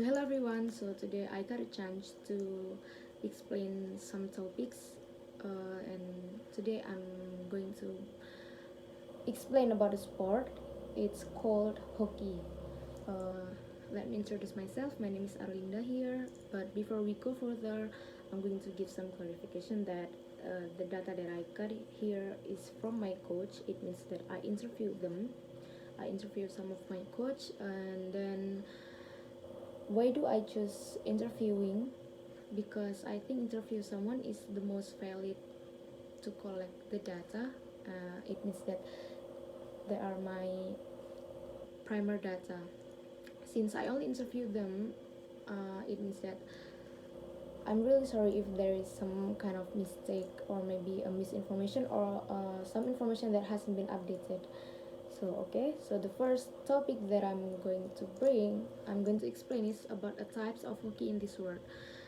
Hello everyone, so today I got a chance to explain some topics and today I'm going to explain about a sport. It's called hockey. Let me introduce myself. My name is Arlinda here, but before we go further, I'm going to give some clarification that the data that I got here is from my coach. It means that I interviewed them. I interviewed some of my coach, and then why do I choose interviewing? Because I think interview someone is the most valid to collect the data. It means that they are my primary data. Since I only interview them, it means that I'm really sorry if there is some kind of mistake or maybe a misinformation or some information that hasn't been updated. So the first topic that I'm going to explain is about the types of hockey in this world.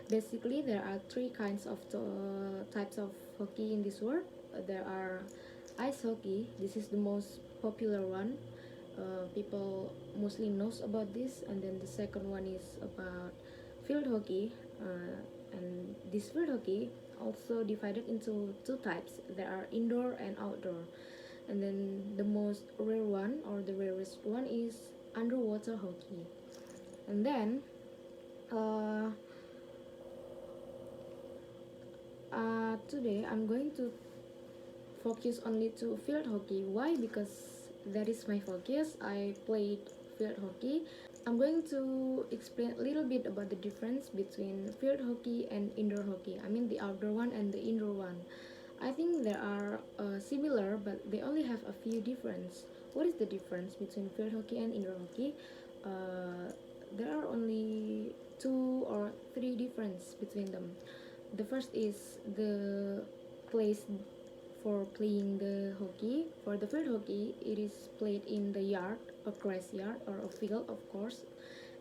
Basically, there are three kinds of types of hockey in this world. There are ice hockey. This is the most popular one. People mostly knows about this, and then the second one is about field hockey, and this field hockey also divided into two types. There are indoor and outdoor, and then the most rare one or the rarest one is underwater hockey. And then uh, today I'm going to focus only to field hockey. Why? Because that is my focus. I played field hockey. I'm going to explain a little bit about the difference between field hockey and indoor hockey. I mean the outdoor one and the indoor one. I think they are similar, but they only have a few difference. What is the difference between field hockey and indoor hockey? Uh, there are only two or three difference between them. The first is the place for playing the hockey. For the field hockey, it is played in the yard, a grass yard or a field, of course.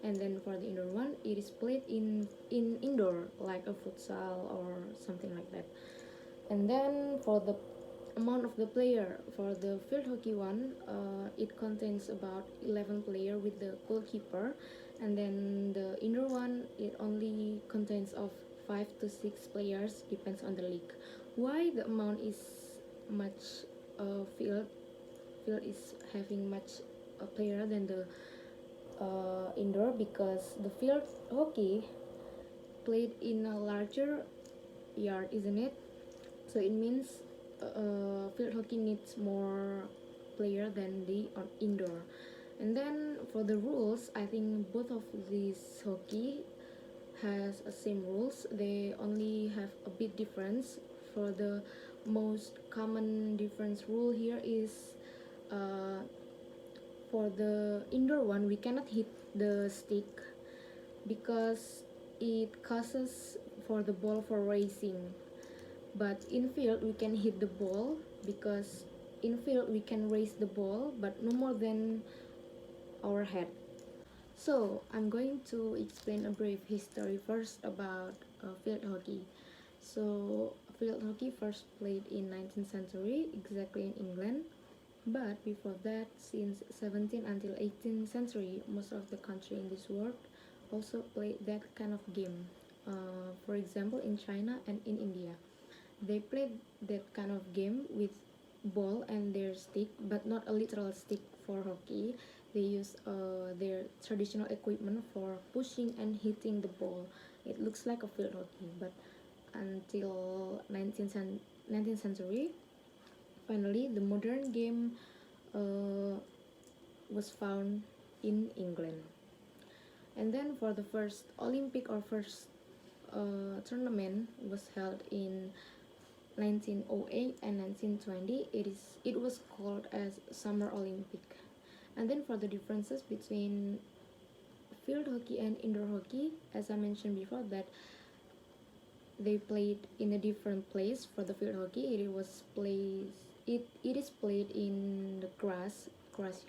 And then for the indoor one, it is played in indoor, like a futsal or something like that. And then for the amount of the player for the field hockey one, it contains about 11 player with the goalkeeper, and then the indoor one it only contains of 5 to 6 players, depends on the league. Why the amount is much field is having much a player than the indoor? Because the field hockey played in a larger yard, isn't it? So it means field hockey needs more player than the on indoor. And then for the rules, I think both of these hockey has a same rules. They only have a bit difference. For the most common difference rule here is uh, for the indoor one we cannot hit the stick because it causes for the ball for racing. But in field we can hit the ball because in field we can raise the ball but no more than our head. So I'm going to explain a brief history first about field hockey. So field hockey first played in 19th century, exactly in England. But before that, since 17th until 18th century, most of the country in this world also played that kind of game. For example, in China and in India, they played that kind of game with ball and their stick, but not a literal stick for hockey. They use their traditional equipment for pushing and hitting the ball. It looks like a field hockey, but until 19th century, finally the modern game uh, was found in England. And then for the first Olympic or first tournament was held in 1908 and 1920. It was called as Summer Olympic. And then for the differences between field hockey and indoor hockey, as I mentioned before, that they played in a different place. For the field hockey, it is played in the grass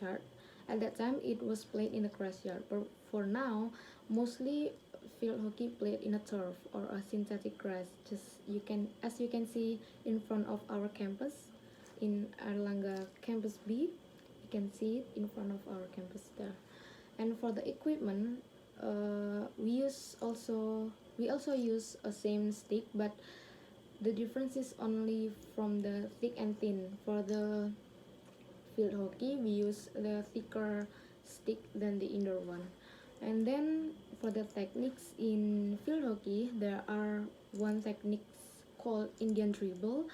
yard. At that time, it was played in a grass yard. But for now, mostly field hockey played in a turf or a synthetic grass. Just as you can see in front of our campus, in Arlinda campus B, you can see it in front of our campus there. And for the equipment, we also use a same stick, but the difference is only from the thick and thin. For the field hockey, we use the thicker stick than the indoor one. And then for the techniques in field hockey, there are one technique called Indian dribble.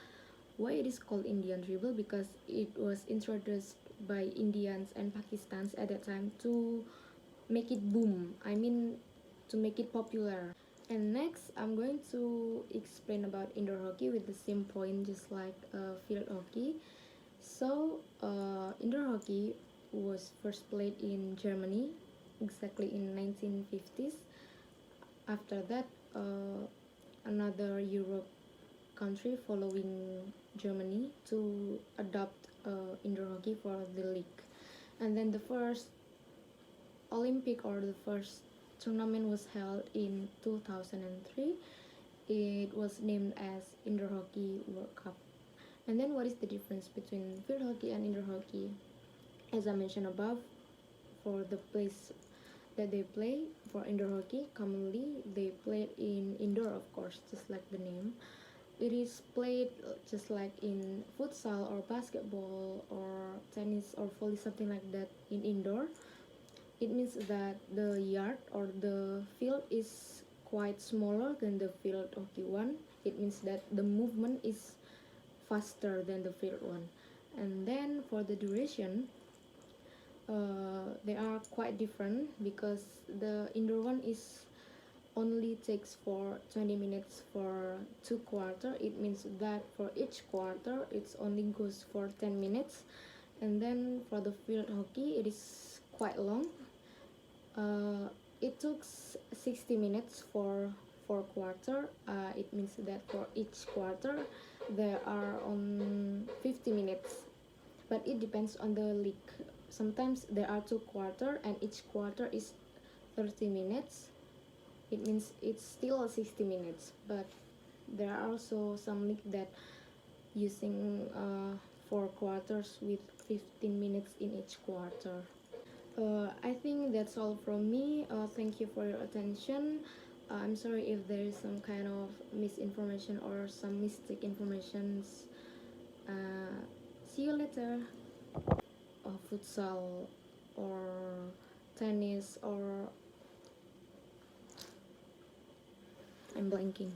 Why it is called Indian dribble? Because it was introduced by Indians and Pakistans at that time to make it boom. I mean, to make it popular. And next, I'm going to explain about indoor hockey with the same point, just like field hockey. So, indoor hockey was first played in Germany, exactly in 1950s. After that, another Europe country following Germany to adopt indoor hockey for the league. And then the first Olympic or the first tournament was held in 2003. It was named as Indoor Hockey World Cup. And then what is the difference between field hockey and indoor hockey? As I mentioned above, for the place that they play for indoor hockey, commonly they play in indoor, of course, just like the name. It is played just like in futsal or basketball or tennis or volley, something like that, in indoor. It means that the yard or the field is quite smaller than the field hockey one. It means that the movement is faster than the field one. And then for the duration, they are quite different because the indoor one is only takes for 20 minutes for 2 quarter. It means that for each quarter it's only goes for 10 minutes. And then for the field hockey, it is quite long. It took 60 minutes for 4 quarter. It means that for each quarter there are on 50 minutes, but it depends on the league. Sometimes there are 2 quarter and each quarter is 30 minutes. It means it's still 60 minutes, but there are also some league that using 4 quarters with 15 minutes in each quarter. I think that's all from me. Thank you for your attention. I'm sorry if there is some kind of misinformation or some mistake informations. See you later. Futsal or tennis or I'm blanking.